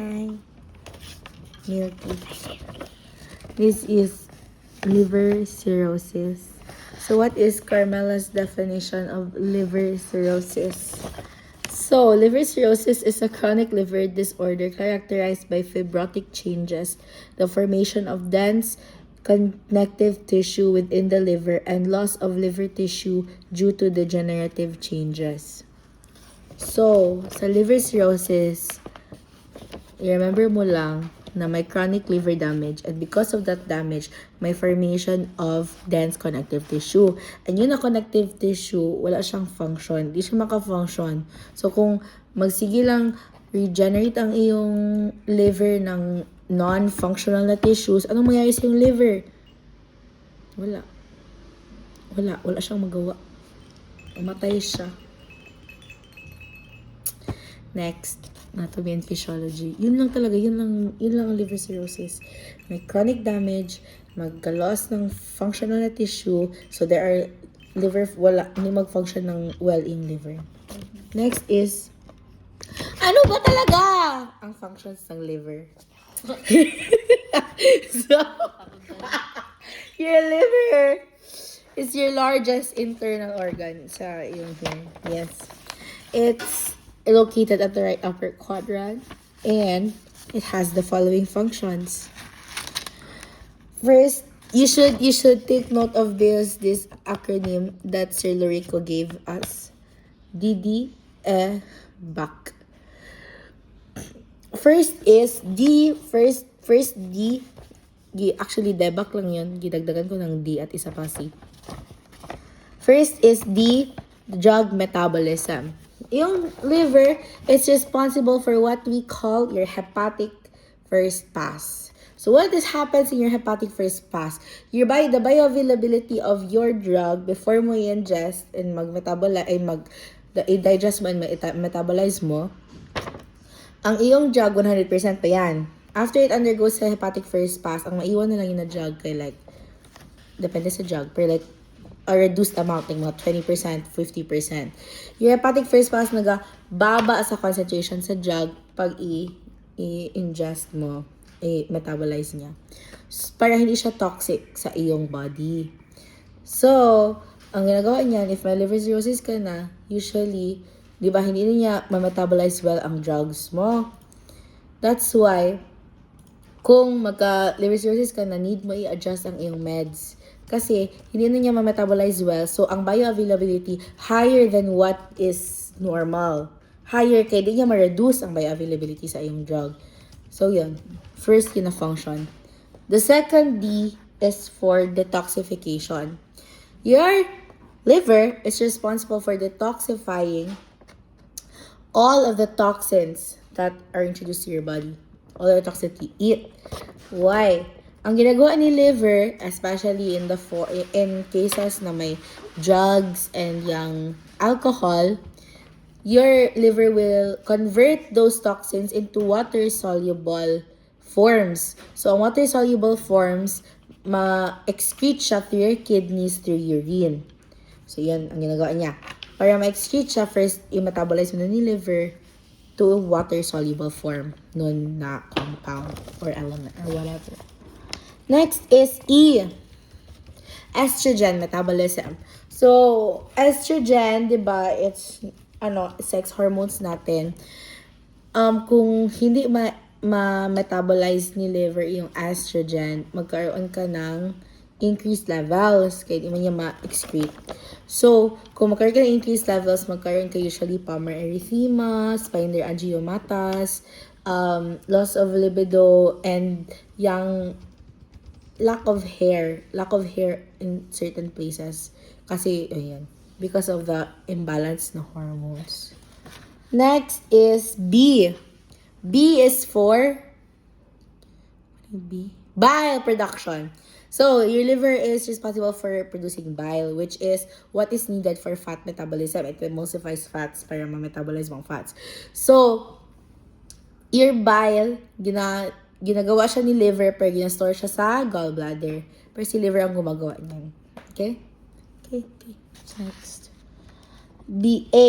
Hi. Milky. This is liver cirrhosis. So what is Carmela's definition of liver cirrhosis? So, liver cirrhosis is a chronic liver disorder characterized by fibrotic changes, the formation of dense connective tissue within the liver, and loss of liver tissue due to degenerative changes. So, sa liver cirrhosis, i-remember mo lang na may chronic liver damage, and because of that damage, may formation of dense connective tissue. And yun na connective tissue, wala siyang function. Hindi siya maka-function. So kung magsige lang regenerate ang iyong liver ng non-functional na tissues, anong mangyayari sa iyong liver? Wala siyang magawa. Umatay siya. Next, anatomy and physiology. Yun lang ang liver cirrhosis. May chronic damage, magka-loss ng functional na tissue, so there are hindi mag-function ng well-in liver. Next is, ano ba talaga ang functions ng liver? So, your liver is your largest internal organ sa iyong hair. Yes. It's located at the right upper quadrant, and it has the following functions. First, you should take note of this acronym that Sir Lorico gave us. DD BAC. First is D. First D. Actually, DEBAC lang yun. Gidagdagan ko ng D at isa pa C. First is D. Drug metabolism. Yung liver is responsible for what we call your hepatic first pass. So what happens in your hepatic first pass? The bioavailability of your drug before mo i-ingest and i-digest mo and metabolize mo, ang iyong drug 100% pa yan. After it undergoes sa hepatic first pass, ang maiwan na lang yung na drug kay depende sa drug, pero a reduced amount, like mga 20%, 50%. Your hepatic first pass baba sa concentration sa drug pag i-ingest mo, i-metabolize niya. Para hindi siya toxic sa iyong body. So, ang ginagawa niyan, if may liver cirrhosis ka na, usually, di ba, hindi niya ma-metabolize well ang drugs mo. That's why, kung magka-liver cirrhosis ka na, need mo i-adjust ang iyong meds. Kasi, hindi na niya ma-metabolize well. So, ang bioavailability, higher than what is normal. Higher, kaya di niya ma-reduce ang bioavailability sa iyong drug. So, yun. First, yun na function. The second D is for detoxification. Your liver is responsible for detoxifying all of the toxins that are introduced to your body. All the toxins you eat. Why? Ang ginagawa ni liver, especially in cases na may drugs and yung alcohol, your liver will convert those toxins into water-soluble forms. So, ang water-soluble forms, ma-excrete siya through your kidneys through urine. So, yan ang ginagawa niya. Para ma-excrete siya, first, i-metabolize mo ni liver to water-soluble form nun na compound or element or whatever. Next is E. Estrogen metabolism. So, estrogen, di ba, it's sex hormones natin. Kung hindi ma-metabolize ni liver yung estrogen, magkaroon ka ng increased levels, kaya di man niya ma-excrete. So, kung magkaroon ka ng increased levels, magkaroon ka usually pulmonary erythema, spinal angiomatas, loss of libido, and yung lack of hair in certain places. Kasi, ayan, because of the imbalance na hormones. Next is B. B is for bile production. So, your liver is responsible for producing bile, which is what is needed for fat metabolism. It emulsifies fats para ma-metabolize mong fats. So, your bile, ginagawa siya ni liver pero ginastore siya sa gallbladder. Pero si liver ang gumagawa niyan. Okay? Okay. Next. B, A.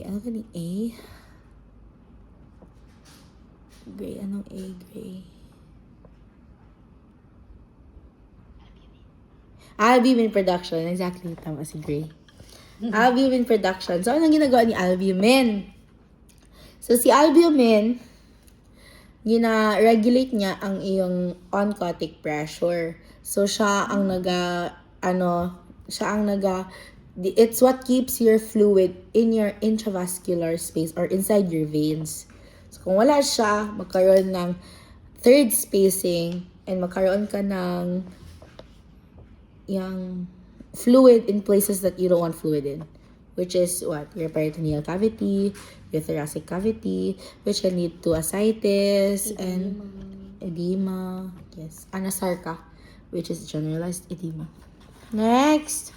Ano ka ni A? Gray. Anong A? Gray. Albumin production. Exactly. Tama si Gray. Albumin production. So, anong ginagawa ni albumin? So, si albumin, regulate niya ang iyong oncotic pressure. So, it's what keeps your fluid in your intravascular space or inside your veins. So, kung wala siya, magkaroon ng third spacing and magkaroon ka ng yung fluid in places that you don't want fluid in, which is what? Your peritoneal cavity, your thoracic cavity, which can lead to ascites and edema. Yes, anasarca, which is generalized edema. Next,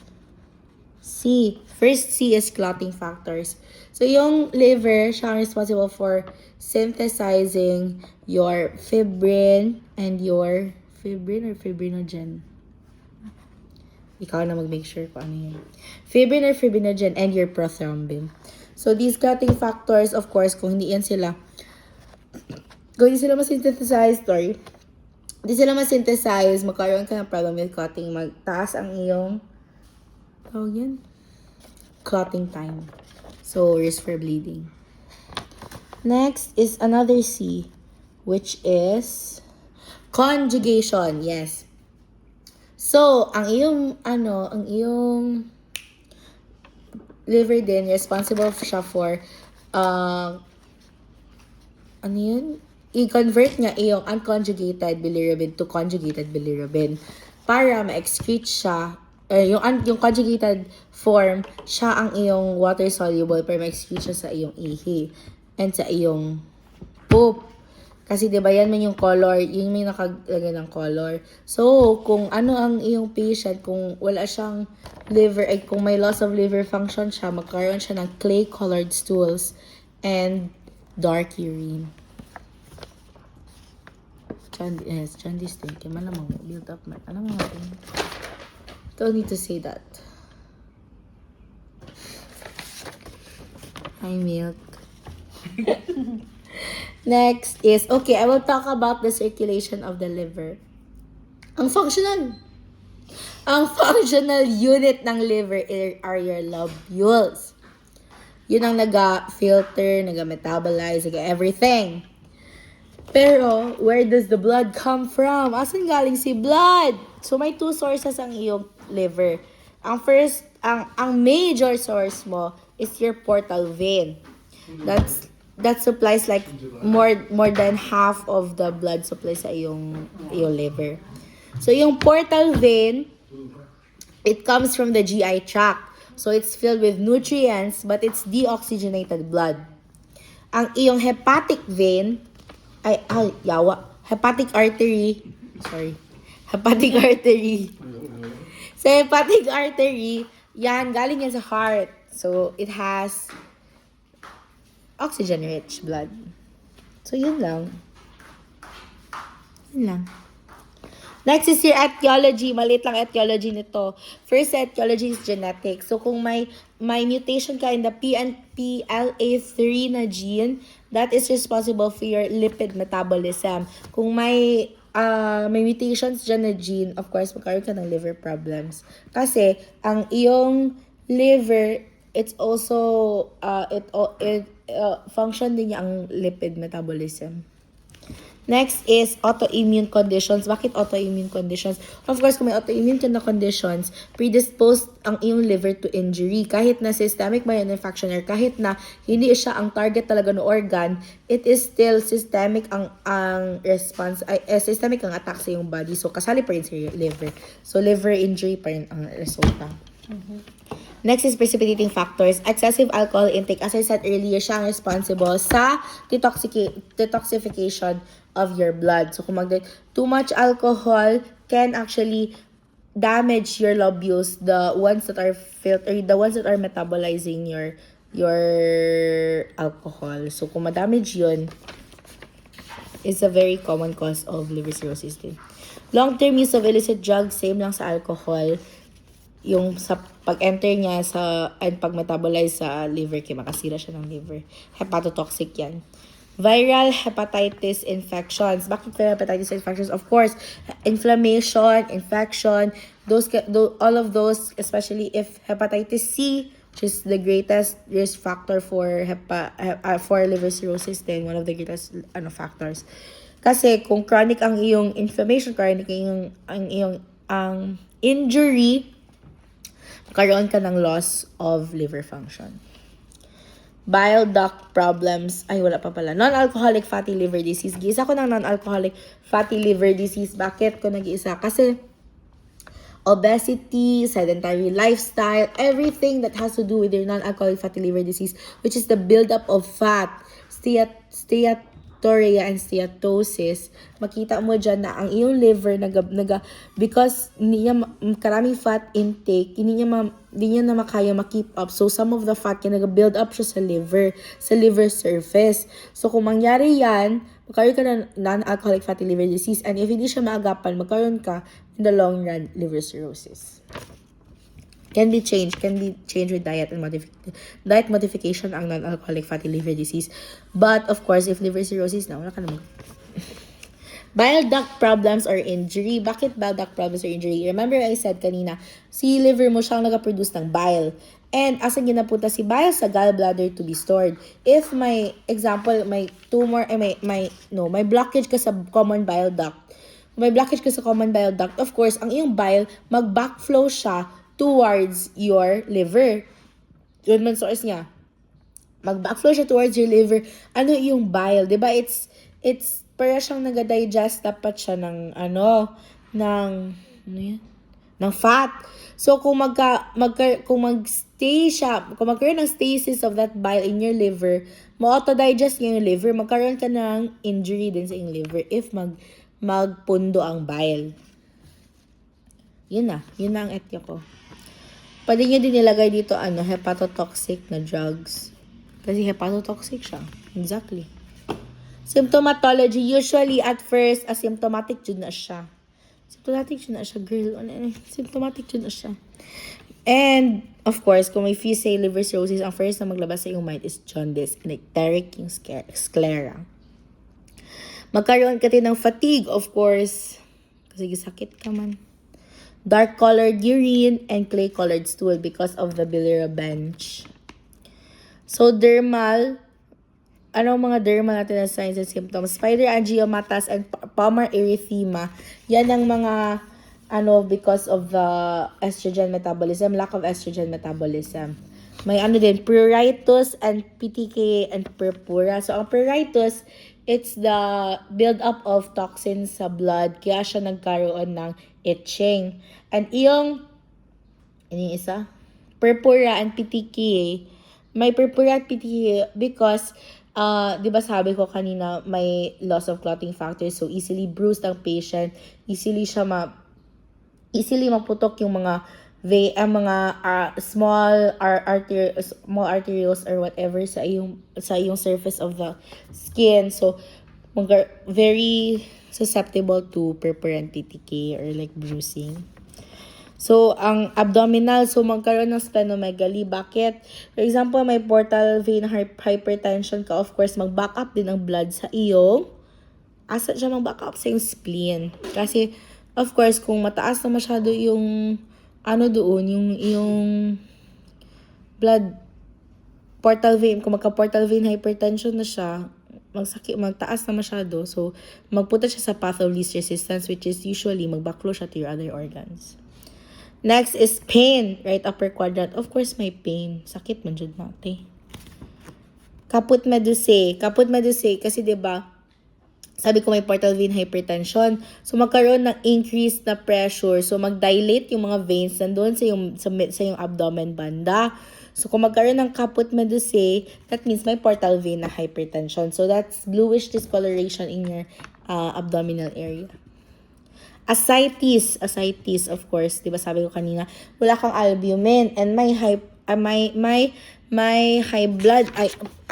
C. First C is clotting factors. So, yung liver, siya ang responsible for synthesizing your fibrin and your fibrinogen. Ikaw na mag-make sure kung ano yan. Fibrin or fibrinogen and your prothrombin. So, these clotting factors, of course, kung hindi sila ma-synthesize, magkaroon ka ng problem with clotting, magtaas ang iyong clotting time. So, risk for bleeding. Next is another C, which is conjugation. Yes. So, ang iyong liver din, responsible siya for, i-convert niya iyong unconjugated bilirubin to conjugated bilirubin para ma-excrete siya, yung conjugated form, siya ang iyong water-soluble para ma-excrete siya sa iyong ihi and sa iyong poop. Kasi diba yan man yung color, yung may nakalagay ng color. So, kung ano ang iyong patient, kung wala siyang liver, ay kung may loss of liver function siya, magkaroon siya ng clay-colored stools and dark urine. Jaundice din. Kaya malamang build up man. Alam mo natin. Don't need to say that. Hi, milk. Next is, I will talk about the circulation of the liver. Ang functional unit ng liver are your lobules. Yun ang naga-filter, naga-metabolize, naga-everything. Pero, where does the blood come from? Asan galing si blood? So, may two sources ang iyong liver. Ang first, ang major source mo is your portal vein. That supplies like more than half of the blood supply sa iyong liver. So, yung portal vein, it comes from the GI tract. So, it's filled with nutrients, but it's deoxygenated blood. Ang iyong hepatic vein, hepatic artery. Sa hepatic artery, yan, galing yan sa heart. So, it has oxygen-rich blood. So, yun lang. Next is your etiology. Maliit lang etiology nito. First etiology is genetic. So, kung may mutation ka in the PNPLA3 na gene, that is responsible for your lipid metabolism. Kung may mutations dyan na gene, of course, magkaroon ka ng liver problems. Kasi, ang iyong liver, it's also, function din niya ang lipid metabolism. Next is autoimmune conditions. Bakit autoimmune conditions? Of course, kung may autoimmune ka na conditions, predisposed ang iyong liver to injury. Kahit na systemic infection or kahit na hindi siya ang target talaga ng organ, it is still systemic ang response, systemic ang attack sa iyong body. So, kasali pa rin sa liver. So, liver injury pa rin ang resulta. Next is precipitating factors. Excessive alcohol intake. As I said earlier, siya ang responsible sa detoxification of your blood. So, kung too much alcohol can actually damage your lobules, the ones that are metabolizing your alcohol. So, kung ma-damage yun, is a very common cause of liver cirrhosis din. Long-term use of illicit drugs, same lang sa alcohol. Yung sa pag-enter niya and pag-metabolize sa liver, kaya makasira siya ng liver. Hepatotoxic yan. Viral hepatitis infections. Bakit viral hepatitis infections? Of course, inflammation, infection, all of those, especially if hepatitis C, which is the greatest risk factor for for liver cirrhosis, then one of the greatest factors. Kasi kung chronic ang iyong inflammation, chronic ang iyong injury, magkaroon ka ng loss of liver function. Bile duct problems. Ay, wala pa pala. Non-alcoholic fatty liver disease. Gisa ko ng non-alcoholic fatty liver disease. Bakit ko nag-iisa? Kasi obesity, sedentary lifestyle, everything that has to do with your non-alcoholic fatty liver disease, which is the buildup of fat, steatoria and steatosis, makita mo dyan na ang iyong liver because hindi niya karaming fat intake, hindi niya na makaya ma-keep up. So some of the fat can build up siya sa liver surface. So kung mangyari yan, magkaroon ka ng non-alcoholic fatty liver disease, and if hindi siya maagapan, magkaroon ka in the long run liver cirrhosis. Can be changed with diet and diet modification ang non-alcoholic fatty liver disease. But of course, if liver cirrhosis na, wala ka naman. Bile duct problems or injury. Bakit bile duct problems or injury? Remember I said kanina, si liver mo siyang nag-produce ng bile. And asan ginapunta si bile? Sa gallbladder to be stored. If may tumor, may blockage ka sa common bile duct. May blockage ka sa common bile duct, of course, ang iyong bile, mag-backflow siya towards your liver. Yun man source niya. Mag-backflow siya towards your liver. Ano yung bile? Diba? It's para siyang nag-digest dapat siya ng ng fat. So kung mag-stay siya, kung magkaroon ng stasis of that bile in your liver, ma-auto-digest niya yung liver, magkaroon ka ng injury din sa iyong liver if magpundo ang bile. Yun na ang etyo ko. Pwede nyo din nilagay dito hepatotoxic na drugs. Kasi hepatotoxic siya. Exactly. Symptomatology, usually at first, asymptomatic jud na siya. Girl. Symptomatic jud na siya. And, of course, kung may say liver cirrhosis, ang first na maglabas sa iyong mind is jaundice and icteric yung sclera. Magkaroon ka din ng fatigue, of course. Kasi sakit ka man. Dark-colored urine and clay-colored stool because of the bilirubin. So, dermal. Anong mga dermal natin na signs and symptoms? Spider angiomatas and palmar erythema. Yan ang mga because of the estrogen metabolism, lack of estrogen metabolism. May din, pruritus and PTK and purpura. So, ang pruritus, it's the build-up of toxins sa blood. Kaya siya nagkaroon ng itching. And purpura and PTK. May purpura at PTK because, di ba sabi ko kanina, may loss of clotting factors. So, easily bruised ang patient. Easily maputok yung mga small arterioles or whatever sa iyong surface of the skin. So, very susceptible to purpura and PTK or like bruising. So, ang abdominal, so magkaroon ng splenomegaly. Bakit? For example, may portal vein hypertension ka, of course, mag-back up din ang blood sa iyo. Asa siya mag-back up sa iyong spleen. Kasi, of course, kung mataas na masyado yung yung blood portal vein, kung magka-portal vein hypertension na siya, magtaas na masyado. So, magpunta siya sa path of least resistance, which is usually mag-backflow siya to your other organs. Next is pain, right upper quadrant. Of course, may pain. Sakit man dyan natin. Kaput medusae, kasi diba, sabi ko may portal vein hypertension. So, magkaroon ng increased na pressure. So, mag-dilate yung mga veins nandun sa yung abdomen banda. So, kung magkaroon ng caput medusae, that means may portal vein na hypertension. So, that's bluish discoloration in your abdominal area. Ascites, of course, 'di ba sabi ko kanina, wala kang albumin and may high blood,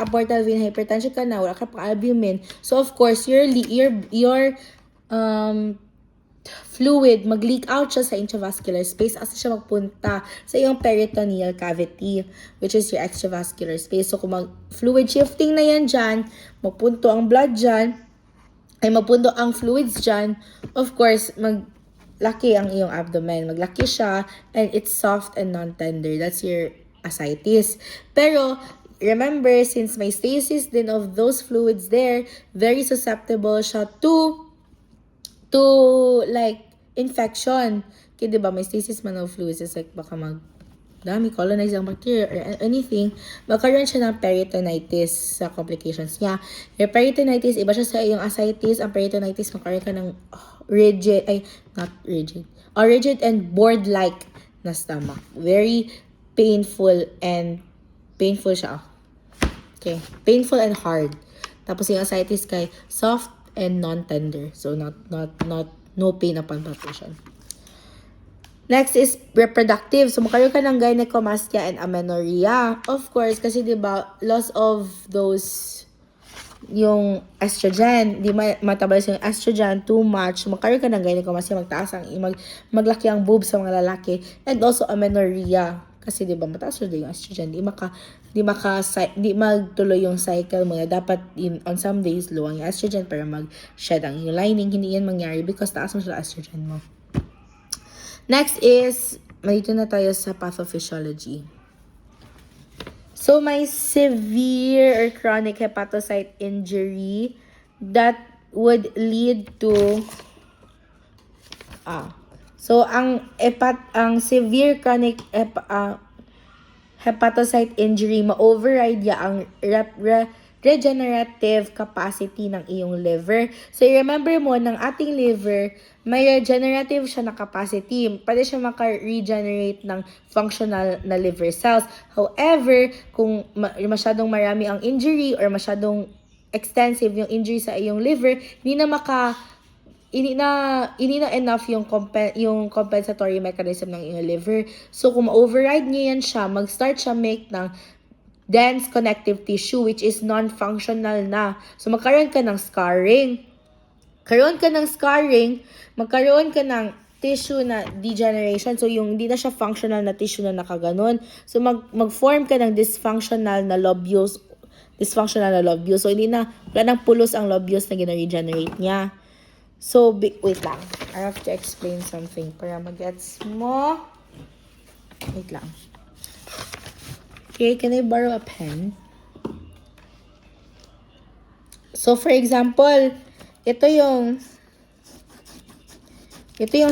portal vein hypertension ka na, wala kang albumin. So of course, your fluid, mag-leak out siya sa intravascular space as siya magpunta sa iyong peritoneal cavity, which is your extravascular space. So, kung mag-fluid shifting na yan dyan, magpunto ang blood dyan, ay magpunto ang fluids dyan, of course, maglaki ang iyong abdomen. Maglaki siya, and it's soft and non-tender. That's your ascites. Pero, remember, since may stasis din of those fluids there, very susceptible siya to like infection. Kaya diba, may stasis man of fluids, it's like baka dami colonize ang bacteria or anything, magkaroon siya ng peritonitis sa complications niya. Yung peritonitis, iba siya sa yung ascites. Ang peritonitis, magkaroon ka ng rigid and board-like na stomach. Very painful siya. Okay, painful and hard. Tapos yung ascites kay soft and non-tender. So, no pain upon palpation. Next is reproductive. So, magkaroon ka ng gynecomastia and amenorrhea. Of course, kasi diba, loss of those, yung estrogen, di metabolism yung estrogen too much. Magkaroon ka ng gynecomastia, maglaki ang boobs sa mga lalaki. And also amenorrhea. Kasi diba, mataas din yung estrogen. Di magtuloy yung cycle mo. Dapat on some days, low ang estrogen para mag-shed ang yung lining. Hindi yan mangyari because taas mo siya estrogen mo. Next is, dito na tayo sa pathophysiology. So, may severe or chronic hepatocyte injury that would lead to So, ang severe chronic hepatocyte injury, ma-override ang regenerative capacity ng iyong liver. So, remember mo, ng ating liver, may regenerative siya na capacity. Pwede siya maka-regenerate ng functional na liver cells. However, kung masyadong marami ang injury or masyadong extensive yung injury sa iyong liver, hindi na enough yung compensatory mechanism ng iyong liver. So, kung ma-override niya yan siya, mag-start siya make ng dense connective tissue which is non-functional na. So, magkaroon ka ng scarring. Magkaroon ka ng tissue na degeneration. So, yung hindi na siya functional na tissue na nakaganon. So, mag-form ka ng dysfunctional na lobules. So, wala nang pulos ang lobules na gina-regenerate niya. So, wait lang. I have to explain something para mag-gets mo. Wait lang. Okay, can I borrow a pen? So, for example, ito yung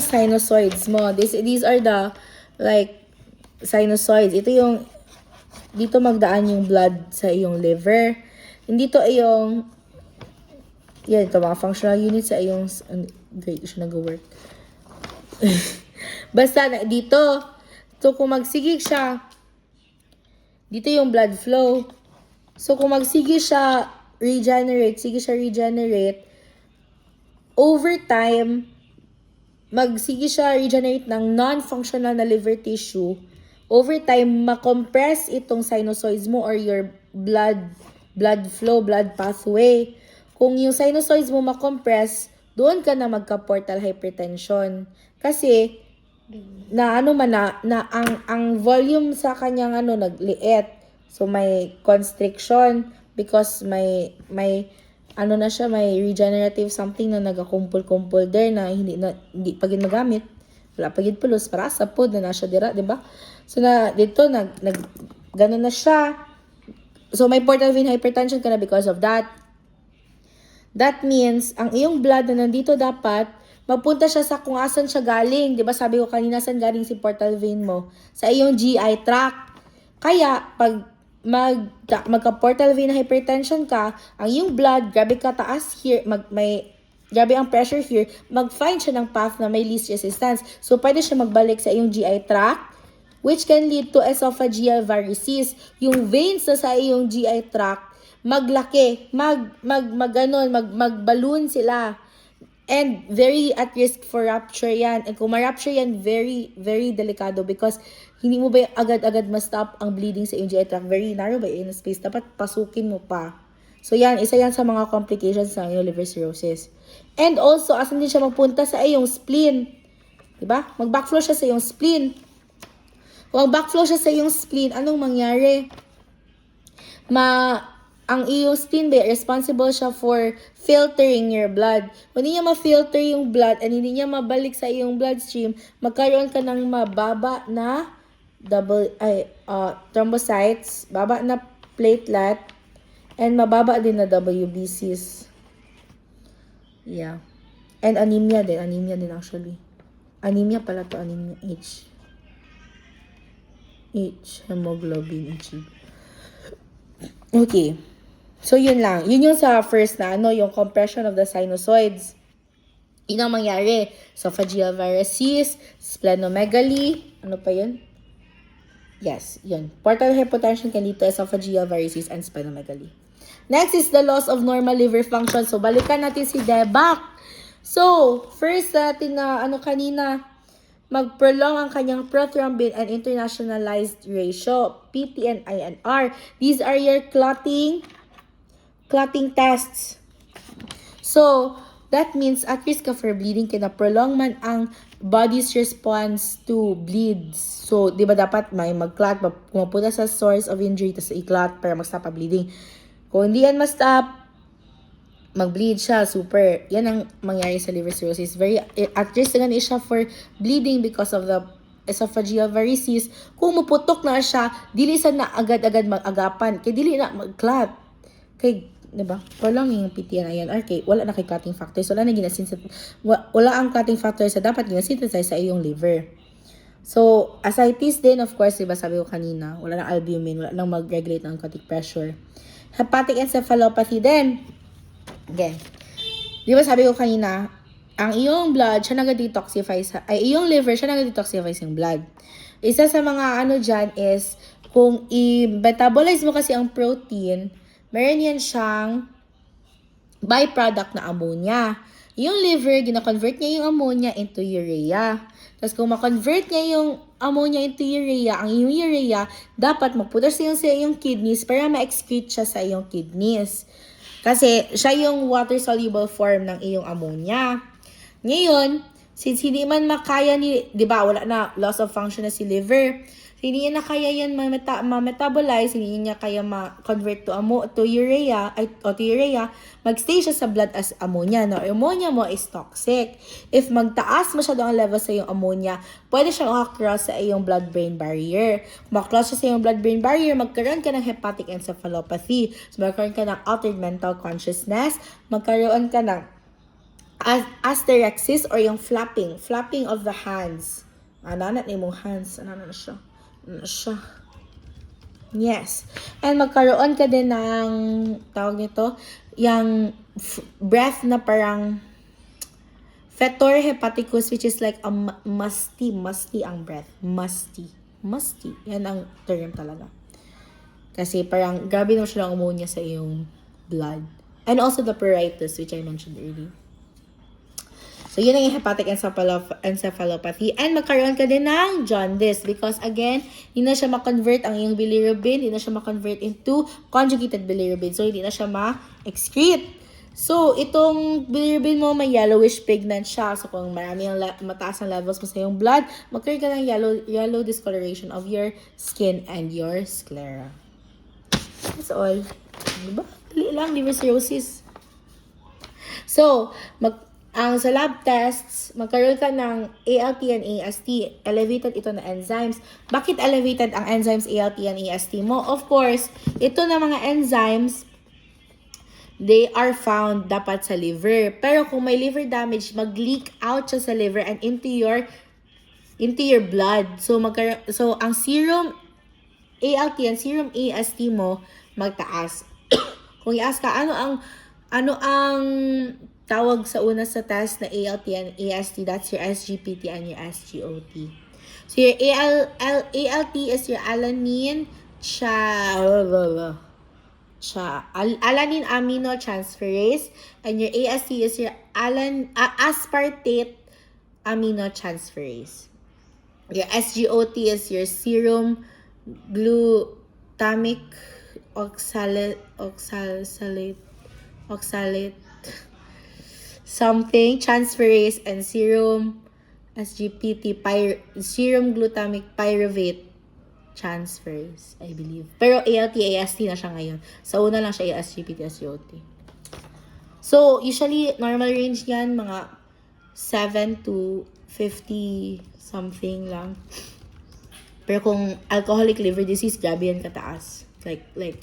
sinusoids mo. These are the, like, sinusoids. Dito magdaan yung blood sa iyong liver. Hindi to yung, yan, ito, mga functional units sa iyong, great, siya nag-work. Basta, dito, so kung magsigig siya, dito yung blood flow. So, kung magsige siya regenerate, over time, magsige siya regenerate ng non-functional na liver tissue. Over time, makompress itong sinusoids mo or your blood flow, blood pathway. Kung yung sinusoids mo makompress, doon ka na magka-portal hypertension. Kasi, ang volume sa kanyang nagliit. So, may constriction because may regenerative something na nagakumpul-kumpul there na hindi pagin magamit. Wala pagin pulos para sa pod na nasa dira, di ba? So, dito, gano'n na siya. So, may portal vein hypertension ka na because of that. That means, ang iyong blood na nandito dapat, magpunta siya sa kung asan siya galing. Di ba sabi ko kanina, saan galing si portal vein mo? Sa iyong GI tract. Kaya, pag magka-portal vein hypertension ka, ang iyong blood, grabe ka taas here, grabe ang pressure here, mag-find siya ng path na may least resistance. So, pwede siya magbalik sa iyong GI tract, which can lead to esophageal varices. Yung veins na sa iyong GI tract, maglaki, mag-balloon sila. And very at risk for rupture yan. And kung ma-rupture yan, very, very delikado because hindi mo ba agad-agad ma-stop ang bleeding sa iyong GI tract? Very narrow ba yung space? Dapat pasukin mo pa. So yan, isa yan sa mga complications ng iyong liver cirrhosis. And also, asan din siya magpunta sa iyong spleen. Diba? Mag-backflow siya sa iyong spleen. Kung backflow siya sa iyong spleen, anong mangyari? Ang iyong spleen ba, responsible siya for filtering your blood. Kung hindi niya ma-filter yung blood and hindi niya mabalik sa iyong bloodstream, magkaroon ka ng mababa na thrombocytes, baba na platelet, and mababa din na WBCs. Yeah. And anemia din actually. Anemia pala to, anemia H, hemoglobin H. Okay. So, yun lang. Yun yung sa first na, yung compression of the sinusoids. Yun ang mangyari. Esophageal varices, splenomegaly, ano pa yun? Yes, yun. Portal hypotension can lead to esophageal varices and splenomegaly. Next is the loss of normal liver function. So, balikan natin si Debak. So, first natin na, kanina, mag-prolong ang kanyang prothrombin and internationalized ratio, PP and INR. These are your clotting tests. So, that means at risk of bleeding, kina-prolong man ang body's response to bleeds. So, di ba dapat may mag-clot, pumapunta sa source of injury, tapos i-clot para mag-stop ang bleeding. Kung hindi yan ma-stop, mag-bleed siya, super. Yan ang mangyari sa liver cirrhosis. Very at risk na siya for bleeding because of the esophageal varices. Kung maputok na siya, dili sa na agad-agad mag-agapan. Kaya dili na mag-clot. Kay, diba? Walang yung PTN INR. Wala na kay clotting factors. Wala ang clotting factors sa dapat ginasynthesize sa iyong liver. So, ascites din, of course, diba sabi ko kanina, wala nang albumin, wala nang mag-regulate ng cardiac pressure. Hepatic encephalopathy din. Again, di ba sabi ko kanina, ang iyong blood, siya nag-detoxify iyong liver, siya nag-detoxify yung blood. Isa sa mga dyan is, kung i-metabolize mo kasi ang protein, meron yan siyang byproduct na ammonia. Yung liver, gina-convert niya yung ammonia into urea. Tapos kung ma-convert niya yung ammonia into urea, ang iyong urea, dapat magputas sa iyong kidneys para ma-excrete siya sa iyong kidneys. Kasi siya yung water-soluble form ng iyong ammonia. Ngayon, since hindi man makaya di ba, wala na, loss of function na si liver. Hindi niya na kaya yan ma-metabolize, hindi niya kaya ma-convert to urea, mag-stay siya sa blood as ammonia. Now, ammonia mo is toxic. If magtaas masyado ang level sa iyong ammonia, pwede siyang makakross sa iyong blood-brain barrier. Kung makakross siya sa iyong blood-brain barrier, magkaroon ka ng hepatic encephalopathy. So, magkaroon ka ng altered mental consciousness, magkaroon ka ng asterexis or yung flapping of the hands. Ananat na yung hands. Ananat na siya. Yes. And magkaroon ka din ng, tawag nito, yung breath na parang fetor hepaticus, which is like a musty ang breath. Musty. Yan ang term talaga. Kasi parang grabe na siya ng ammonia sa iyong blood. And also the pruritus, which I mentioned earlier. So, yun ang hepatic encephalopathy. And magkaroon ka din ng jaundice because, again, hindi na siya ma-convert ang iyong bilirubin, hindi na siya ma-convert into conjugated bilirubin. So, hindi na siya ma-excrete. So, itong bilirubin mo, may yellowish pigment siya. So, kung marami ang mataas ang levels mo sa iyong blood, magkaroon ka ng yellow discoloration of your skin and your sclera. That's all. Diba? Dali lang, liver cirrhosis. So, ang sa lab tests, magkaroon ka ng ALT and AST. Elevated ito na enzymes. Bakit elevated ang enzymes ALT and AST mo? Of course, ito na mga enzymes, they are found dapat sa liver. Pero kung may liver damage, mag-leak out siya sa liver and into your blood. So ang serum ALT and serum AST mo magtaas. Kung i-ask ka, ano ang tawag sa una sa test na ALT and AST, that's your SGPT and your SGOT. So your ALT is your alanine alanine aminotransferase, and your AST is your aspartate aminotransferase. Your SGOT is your serum glutamic oxalate something, transferase, and serum serum glutamic pyruvate transferase, I believe. Pero ALT, AST na siya ngayon. Sa una lang siya SGPT, SGOT. So, usually, normal range yan, mga 7 to 50 something lang. Pero kung alcoholic liver disease, grabe yan kataas. Like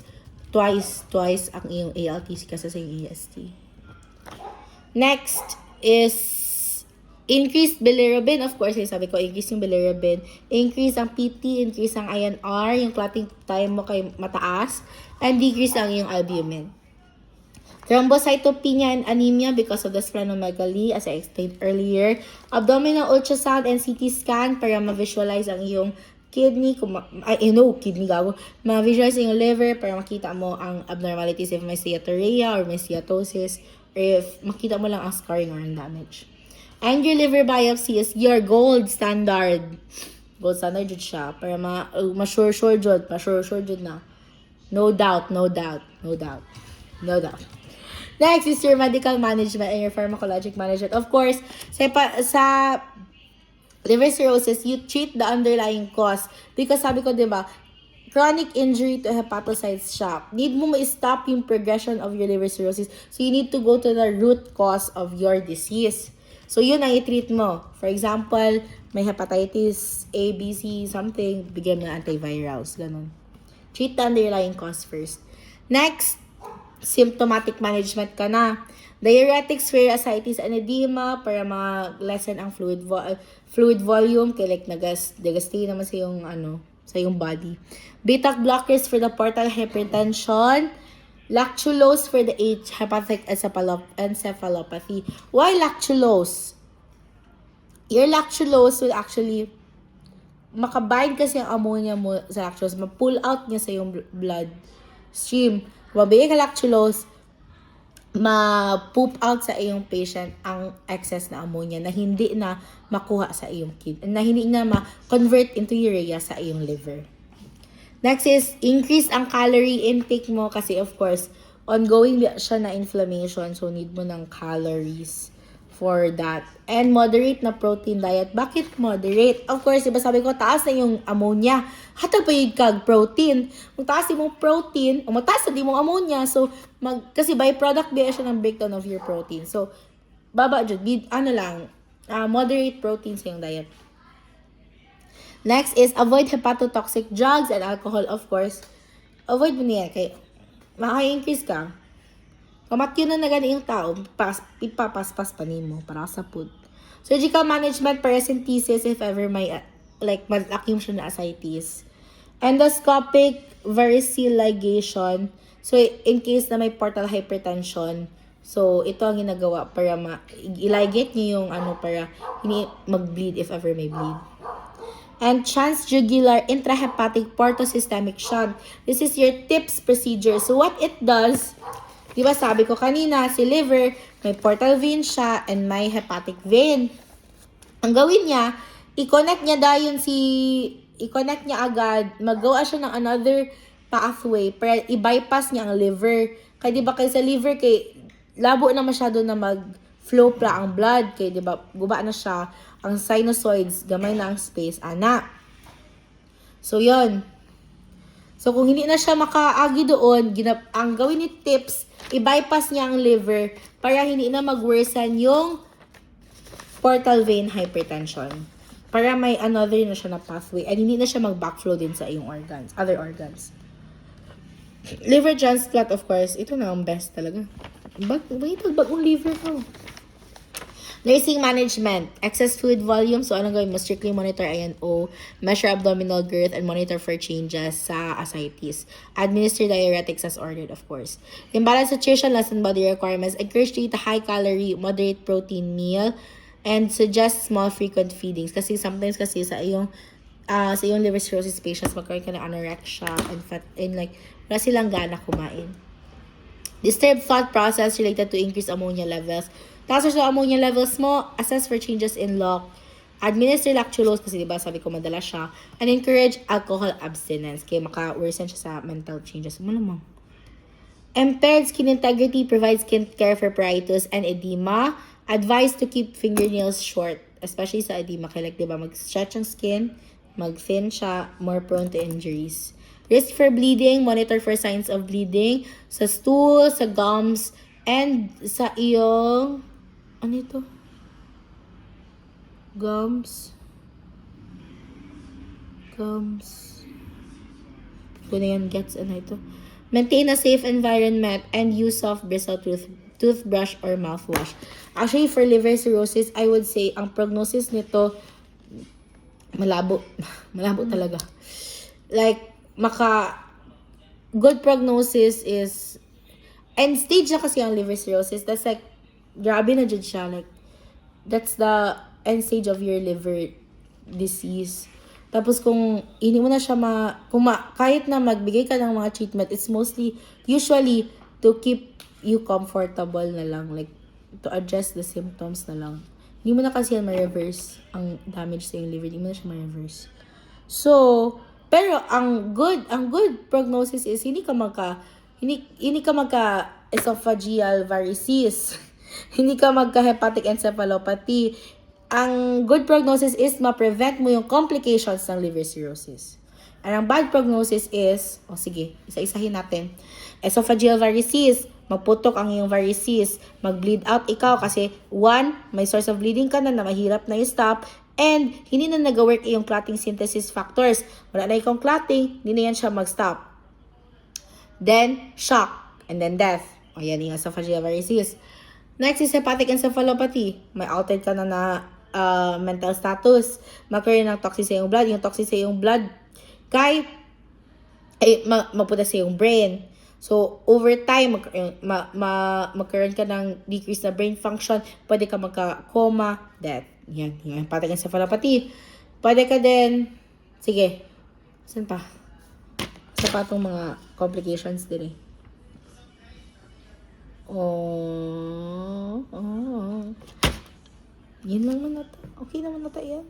twice ang iyong ALT kasi sa iyong AST. Next is increased bilirubin. Of course, sabi ko, increase yung bilirubin. Increase ang PT, increase ang INR, yung clotting time mo kay mataas, and decrease ang iyong albumin. Thrombocytopenia and anemia because of the splenomegaly, as I explained earlier. Abdominal ultrasound and CT scan para ma-visualize ang iyong kidney, ma-visualize ang iyong liver para makita mo ang abnormalities if may steatorrhea or may steatosis, or if makita mo lang ang scarring or ang damage. And your liver biopsy is your gold standard. Gold standard jud siya para ma-sure jud na. No doubt. Next is your medical management and your pharmacologic management. Of course, sa liver cirrhosis, you treat the underlying cause. Because sabi ko, diba, chronic injury to hepatocytes siya. Need mo ma-stop yung progression of your liver cirrhosis. So, you need to go to the root cause of your disease. So, yun ang i-treat mo. For example, may hepatitis A, B, C, something, bigyan mo ng antivirals. Ganun. Treat the underlying cause first. Next, symptomatic management ka na. Diuretics for ascites and edema para ma-lessen ang fluid volume. Kaya like nag-stay naman sa yung sa yung body. Beta blockers for the portal hypertension. Lactulose for the hepatic encephalopathy. Why lactulose? Your lactulose will actually makabind kasi ang ammonia mo sa lactulose. Ma-pull out niya sa yung blood stream. Mabigay ka lactulose, ma-poop out sa iyong patient ang excess na ammonia na hindi na makuha sa iyong kidney, na hindi na ma-convert into urea sa iyong liver. Next is, increase ang calorie intake mo kasi of course, ongoing siya na inflammation, so need mo ng calories for that. And moderate na protein diet. Bakit moderate? Of course, diba sabi ko, taas na yung ammonia. Hatag pa yung kag-protein. Kung taas yung protein, o mataas na din mong ammonia, so, kasi byproduct ba siya ng breakdown of your protein. So, baba dyan, moderate protein sa yung diet. Next is, avoid hepatotoxic drugs and alcohol, of course. Avoid mo niya, kaya maka-increase ka. Kamatyo na gani yung tao, ipapaspas pa mo para sa food. Surgical management, paracentesis, if ever may, malaking siya na ascites. Endoscopic variceal ligation. So, in case na may portal hypertension, so, ito ang ginagawa para i-ligate niyo yung para hindi mag-bleed if ever may bleed. And transjugular intrahepatic portosystemic shunt. This is your TIPS procedure. So, what it does, di ba sabi ko kanina, si liver, may portal vein siya and may hepatic vein. Ang gawin niya, i-connect niya agad, magawa siya ng another pathway para i-bypass niya ang liver. Kaya di ba kay sa liver, kay labo na masyado na mag-flow pa ang blood. Kaya di ba, guba na siya, ang sinusoids, gamay na ang space, ana. So, yon. So, kung hindi na siya makaagi doon, ang gawin ni TIPS, i-bypass niya ang liver para hindi na mag-worsen yung portal vein hypertension. Para may another na siya na pathway and hindi na siya mag-backflow din sa iyong organs, other organs. Liver transplant, of course, ito na ang best talaga. Bagong liver ko. Nursing management, excess fluid volume. So, anong gawin mo? Strictly monitor INO, measure abdominal girth, and monitor for changes sa ascites. Administer diuretics as ordered, of course. Imbalance nutrition, lessen body requirements. Encourage to eat a high-calorie, moderate protein meal, and suggest small, frequent feedings. Kasi sometimes kasi sa iyong liver cirrhosis patients, magkaroon ka ng anorexia and fat, and wala silang gana kumain. Disturbed thought process related to increased ammonia levels. Taas sa ammonia levels mo, assess for changes in lock, Administer lactulose kasi diba sabi ko madala siya. And encourage alcohol abstinence kaya maka-worsen siya sa mental changes. Ano naman? Impaired skin integrity provides skin care for pruritus and edema. Advised to keep fingernails short, especially sa edema. Kaya like, diba, mag-stretch ang skin, mag-thin siya, more prone to injuries. Risk for bleeding, monitor for signs of bleeding sa stool, sa gums, and sa iyong, ano ito? Gums. Kung yan gets, ano ito? Maintain a safe environment and use soft bristle toothbrush or mouthwash. Actually, for liver cirrhosis, I would say, ang prognosis nito, malabo. Malabo talaga. Like, good prognosis is, end stage na kasi ang liver cirrhosis. That's like, grabe na dyan siya. Like, that's the end stage of your liver disease. Tapos kung hindi mo na siya kahit na magbigay ka ng mga treatment, it's usually to keep you comfortable na lang. Like, to address the symptoms na lang. Hindi mo na kasi yan ma-reverse ang damage sa yung liver. Hindi mo na siya ma-reverse. So, pero ang good prognosis is hindi ka magka esophageal varices. Hindi ka magka hepatic encephalopathy. Ang good prognosis is ma-prevent mo yung complications ng liver cirrhosis. And ang bad prognosis is, sige, isa-isahin natin. Esophageal varices, magputok ang iyong varices, mag-bleed out ikaw kasi one, may source of bleeding ka na mahirap na i-stop, and hindi na nag-work yung clotting synthesis factors. Wala na ikong clotting, hindi na yan siya mag-stop. Then, shock, and then death. O yan yung esophageal varices. Next is hepatic encephalopathy. May altered ka na mental status. Magkaroon ng toxin sa iyong blood. Yung toxin sa iyong blood, mapunta sa iyong brain. So, over time, magkaroon ka ng decrease na brain function. Pwede ka magka-coma, death. Yan, yung hepatic encephalopathy. Pwede ka din, sige, saan pa? Sa pa itong mga complications din eh. Yun lang naman nata. Okay naman nata yan.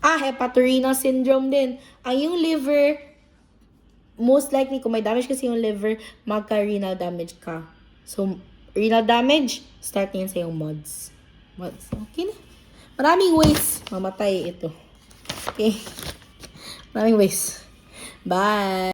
Hepatorenal syndrome din. Ang yung liver, most likely, kung may damage kasi yung liver, magka-renal damage ka. So, renal damage, start niyan sa yung MODS. Okay na. Maraming ways mamatay ito. Okay? Maraming ways. Bye!